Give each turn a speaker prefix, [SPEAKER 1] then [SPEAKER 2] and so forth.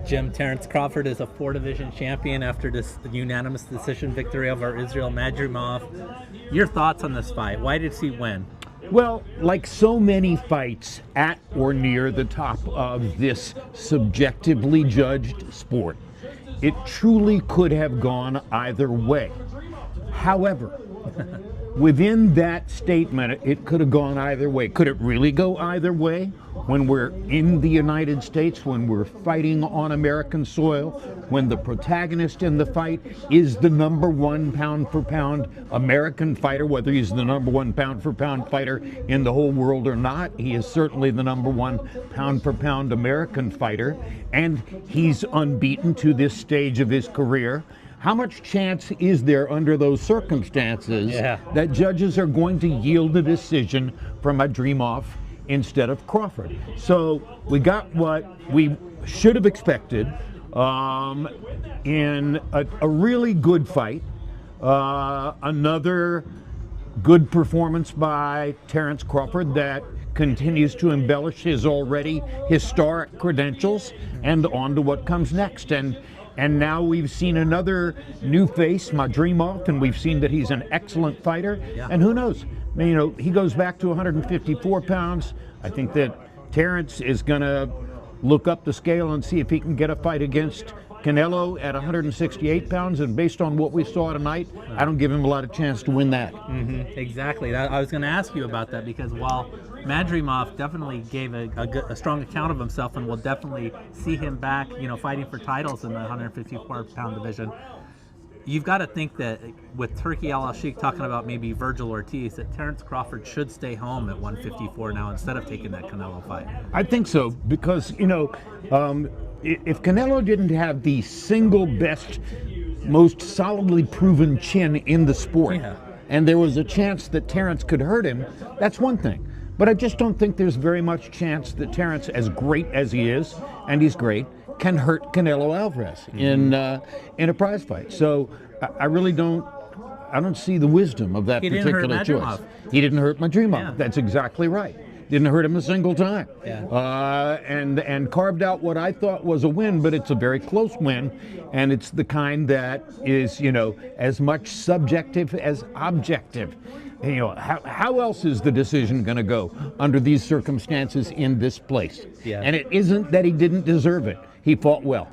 [SPEAKER 1] Jim, Terrence Crawford is a four-division champion after this unanimous decision victory over Israel Madrimov. Your thoughts on this fight? Why did he win?
[SPEAKER 2] Well, like so many fights at or near the top of this subjectively judged sport, it truly could have gone either way. However, within that statement, it could have gone either way. Could it really go either way when we're in the United States, when we're fighting on American soil, when the protagonist in the fight is the number one pound for pound American fighter, whether he's the number one pound for pound fighter in the whole world or not? He is certainly the number one pound for pound American fighter, and he's unbeaten to this stage of his career. How much chance is there under those circumstances that judges are going to yield a decision from Madrimov instead of Crawford? So we got what we should have expected in a really good fight. Another good performance by Terrence Crawford that continues to embellish his already historic credentials, and on to what comes next. And now we've seen another new face, Madrimov, and we've seen that he's an excellent fighter. And who knows? I mean, you know, he goes back to 154 pounds. I think that Terrence is going to look up the scale and see if he can get a fight against Canelo at 168 pounds. And based on what we saw tonight, I don't give him a lot of chance to win that.
[SPEAKER 1] Exactly. I was going to ask you about that, because while Madrimov definitely gave a strong account of himself, and we'll definitely see him back, you know, fighting for titles in the 154-pound division. You've got to think that with Turki Al-Sheikh talking about maybe Virgil Ortiz, that Terrence Crawford should stay home at 154 now instead of taking that Canelo fight.
[SPEAKER 2] I think so, because, you know, if Canelo didn't have the single best, most solidly proven chin in the sport, and there was a chance that Terrence could hurt him, that's one thing. But I just don't think there's very much chance that Terrence, as great as he is, and he's great, can hurt Canelo Alvarez in a prize fight. So I really don't see the wisdom of that particular choice. He didn't hurt Madrimov. That's exactly right. Didn't hurt him a single time. And carved out what I thought was a win, but it's a very close win, and it's the kind that is, you know, as much subjective as objective. You know, how else is the decision going to go under these circumstances in this place? And it isn't that he didn't deserve it. He fought well.